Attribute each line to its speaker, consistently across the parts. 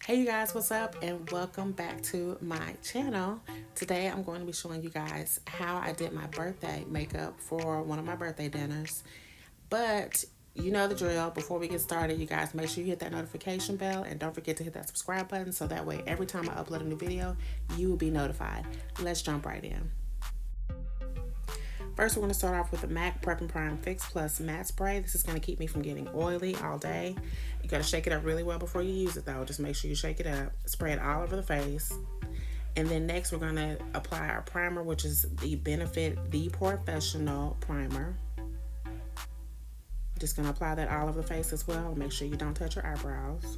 Speaker 1: Hey you guys, what's up and welcome back to my channel. Today I'm going to be showing you guys how I did my birthday makeup for one of my birthday dinners. But you know the drill. Before we get started, you guys make sure you hit that notification bell and don't forget to hit that subscribe button so that way every time I upload a new video, you will be notified. Let's jump right in. First, we're going to start off with the MAC Prep and Prime Fix Plus Matte Spray. This is going to keep me from getting oily all day. You got to shake it up really well before you use it though. Just make sure you shake it up. Spray it all over the face. And then next, we're going to apply our primer, which is the Benefit The Professional Primer. Just going to apply that all over the face as well. Make sure you don't touch your eyebrows.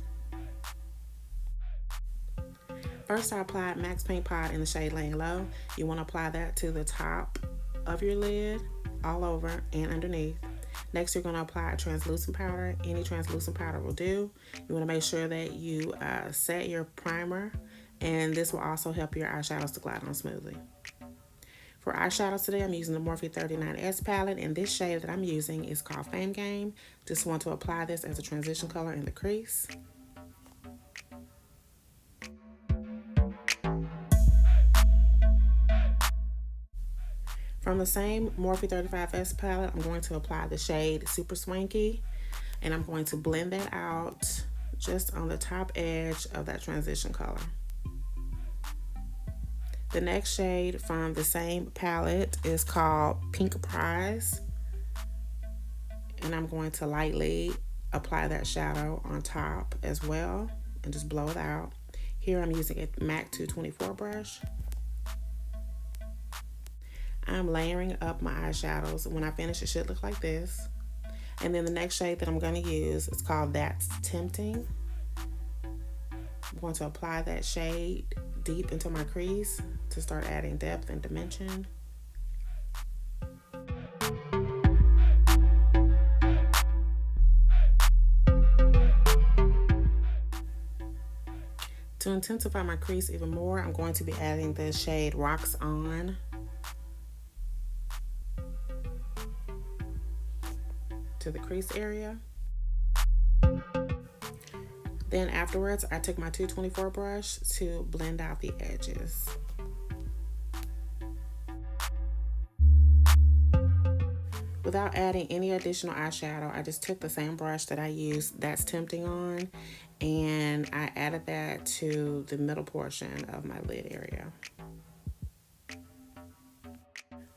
Speaker 1: First, I applied Max Paint Pot in the shade Laying Low. You want to apply that to the top of your lid, all over and underneath. Next, you're going to apply a translucent powder. Any translucent powder will do. You want to make sure that you set your primer, and this will also help your eyeshadows to glide on smoothly. For eyeshadows today, I'm using the Morphe 39S palette, and this shade that I'm using is called Fame Game. Just want to apply this as a transition color in the crease. From the same Morphe 35S palette, I'm going to apply the shade Super Swanky, and I'm going to blend that out just on the top edge of that transition color. The next shade from the same palette is called Pink Prize, and I'm going to lightly apply that shadow on top as well and just blow it out. Here I'm using a MAC 224 brush. I'm layering up my eyeshadows. When I finish, it should look like this. And then the next shade that I'm going to use is called That's Tempting. I'm going to apply that shade deep into my crease to start adding depth and dimension. To intensify my crease even more, I'm going to be adding the shade Rocks On. To the crease area. Then afterwards, I took my 224 brush to blend out the edges. Without adding any additional eyeshadow, I just took the same brush that I used That's Tempting on, and I added that to the middle portion of my lid area.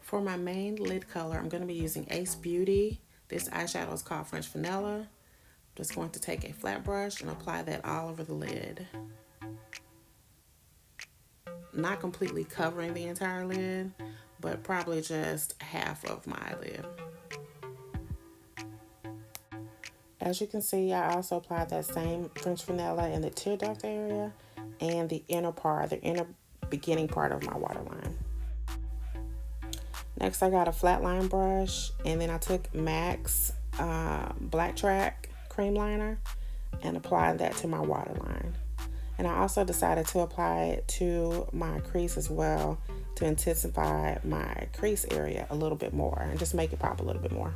Speaker 1: For my main lid color, I'm going to be using Ace Beauty. This eyeshadow is called French Vanilla. I'm just going to take a flat brush and apply that all over the lid. Not completely covering the entire lid, but probably just half of my lid. As you can see, I also applied that same French Vanilla in the tear duct area and the inner part, the inner beginning part of my waterline. Next, I got a flat line brush, and then I took MAC's Black Track cream liner and applied that to my waterline. And I also decided to apply it to my crease as well to intensify my crease area a little bit more and just make it pop a little bit more.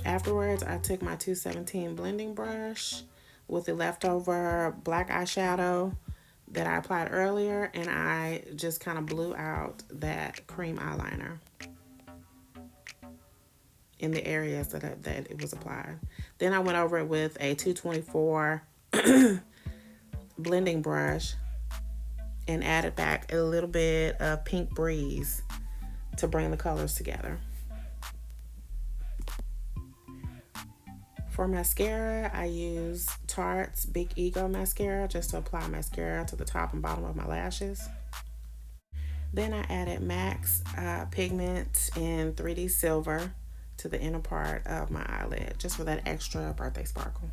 Speaker 1: Afterwards, I took my 217 blending brush with the leftover black eyeshadow that I applied earlier, and I just kind of blew out that cream eyeliner in the areas that it was applied. Then I went over it with a 224 blending brush and added back a little bit of Pink Breeze to bring the colors together. For mascara, I use Tarte's Big Ego mascara just to apply mascara to the top and bottom of my lashes. Then I added MAC's pigment in 3D Silver to the inner part of my eyelid just for that extra birthday sparkle.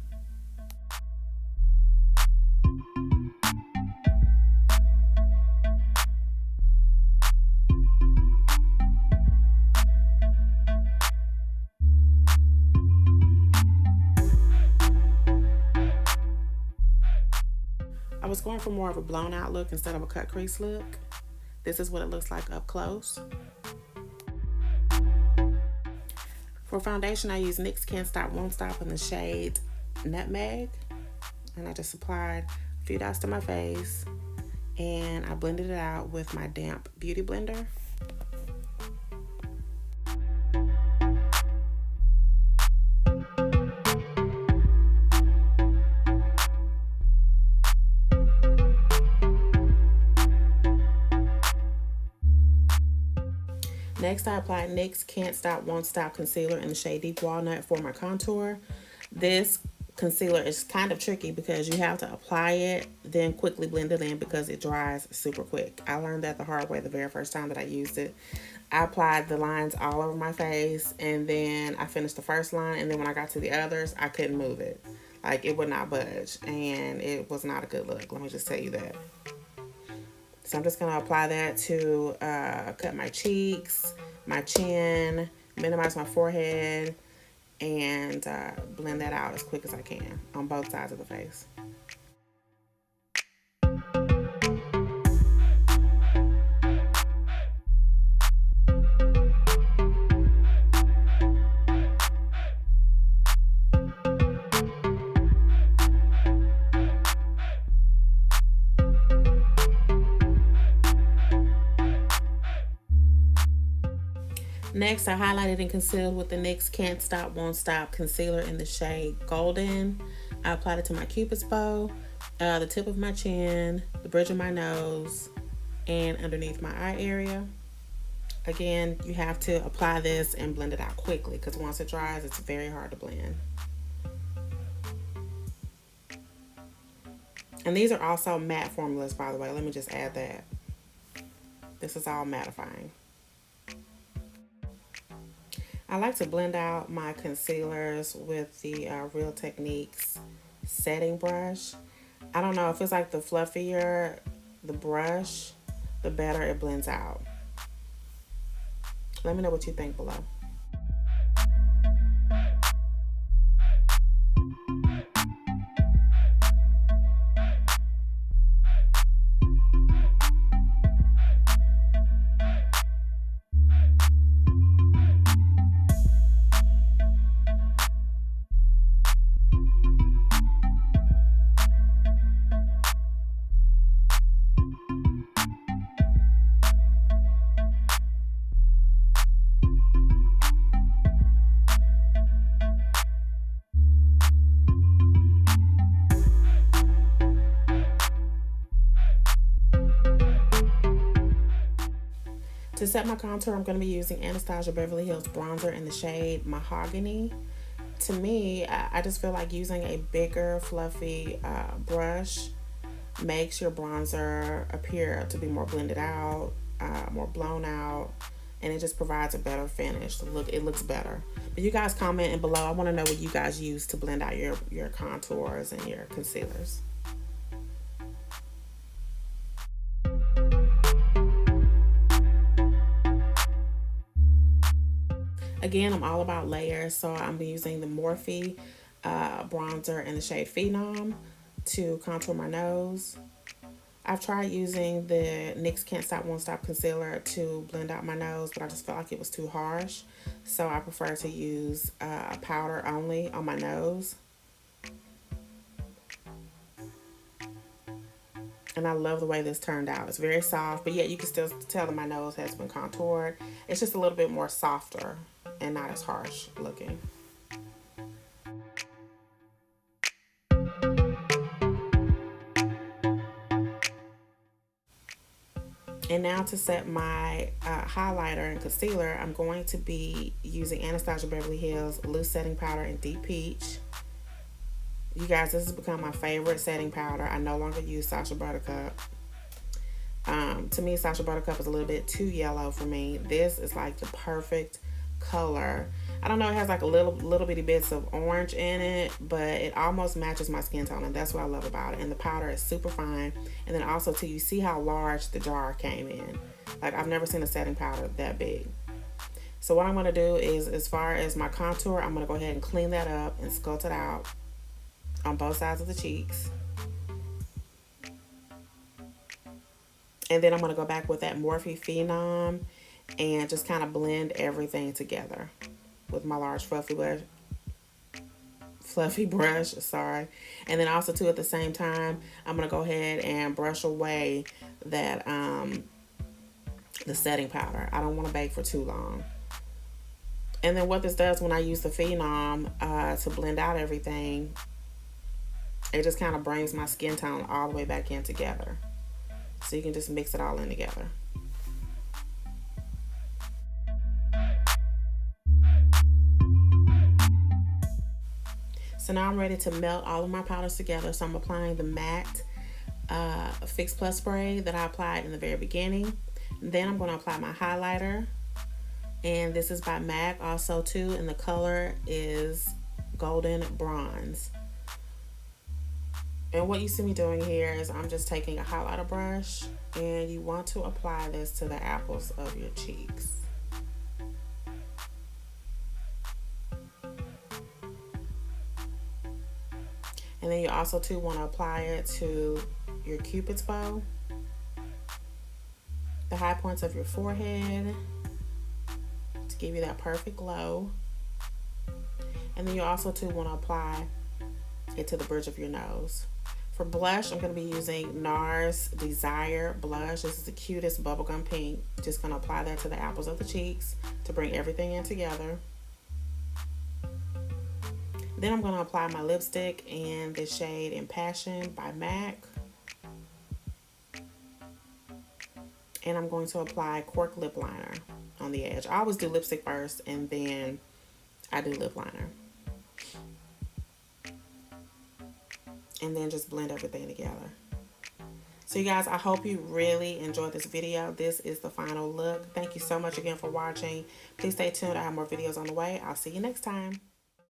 Speaker 1: I was going for more of a blown out look instead of a cut crease look. This is what it looks like up close. For foundation, I use NYX Can't Stop Won't Stop in the shade Nutmeg. And I just applied a few dots to my face. And I blended it out with my damp beauty blender. Next, I applied NYX Can't Stop Won't Stop concealer in the shade Deep Walnut for my contour. This concealer is kind of tricky because you have to apply it, then quickly blend it in because it dries super quick. I learned that the hard way the very first time that I used it. I applied the lines all over my face, and then I finished the first line, and then when I got to the others, I couldn't move it. Like, it would not budge, and it was not a good look. Let me just tell you that. So I'm just going to apply that to cut my cheeks, my chin, minimize my forehead, and blend that out as quick as I can on both sides of the face. Next, I highlighted and concealed with the NYX Can't Stop Won't Stop concealer in the shade Golden. I applied it to my Cupid's bow, the tip of my chin, the bridge of my nose, and underneath my eye area. Again, you have to apply this and blend it out quickly because once it dries, it's very hard to blend. And these are also matte formulas, by the way. Let me just add that. This is all mattifying. I like to blend out my concealers with the Real Techniques setting brush. I don't know, it feels like the fluffier the brush, the better it blends out. Let me know what you think below. To set my contour, I'm going to be using Anastasia Beverly Hills bronzer in the shade Mahogany. To me, I just feel like using a bigger, fluffy brush makes your bronzer appear to be more blended out, more blown out, and it just provides a better finish. It looks better. But you guys comment in below. I want to know what you guys use to blend out your contours and your concealers. Again, I'm all about layers, so I'm using the Morphe bronzer in the shade Phenom to contour my nose. I've tried using the NYX Can't Stop Won't Stop concealer to blend out my nose, but I just felt like it was too harsh. So I prefer to use powder only on my nose. And I love the way this turned out. It's very soft, but yet you can still tell that my nose has been contoured. It's just a little bit more softer and not as harsh looking. And now to set my highlighter and concealer, I'm going to be using Anastasia Beverly Hills Loose Setting Powder in Deep Peach. You guys, this has become my favorite setting powder. I no longer use Sacha Buttercup. To me, Sacha Buttercup is a little bit too yellow for me. This is like the perfect color. I don't know, it has like a little bitty bits of orange in it, but it almost matches my skin tone, and that's what I love about it. And the powder is super fine. And then also too, you see how large the jar came in. Like, I've never seen a setting powder that big. So what I'm going to do is, as far as my contour, I'm going to go ahead and clean that up and sculpt it out on both sides of the cheeks. And then I'm going to go back with that Morphe Phenom and just kind of blend everything together with my large fluffy brush, sorry. And then also too, at the same time, I'm going to go ahead and brush away that the setting powder. I don't want to bake for too long. And then what this does when I use the Phenom to blend out everything, it just kind of brings my skin tone all the way back in together. So you can just mix it all in together. So now I'm ready to melt all of my powders together. So I'm applying the matte Fix Plus spray that I applied in the very beginning. Then I'm going to apply my highlighter. And this is by MAC also too. And the color is Golden Bronze. And what you see me doing here is I'm just taking a highlighter brush. And you want to apply this to the apples of your cheeks. And then you also too want to apply it to your Cupid's bow, the high points of your forehead to give you that perfect glow. And then you also too want to apply it to the bridge of your nose. For blush, I'm going to be using NARS Desire blush. This is the cutest bubblegum pink. Just going to apply that to the apples of the cheeks to bring everything in together. Then I'm going to apply my lipstick in the shade Impassion by MAC. And I'm going to apply Cork Lip Liner on the edge. I always do lipstick first and then I do lip liner. And then just blend everything together. So you guys, I hope you really enjoyed this video. This is the final look. Thank you so much again for watching. Please stay tuned. I have more videos on the way. I'll see you next time.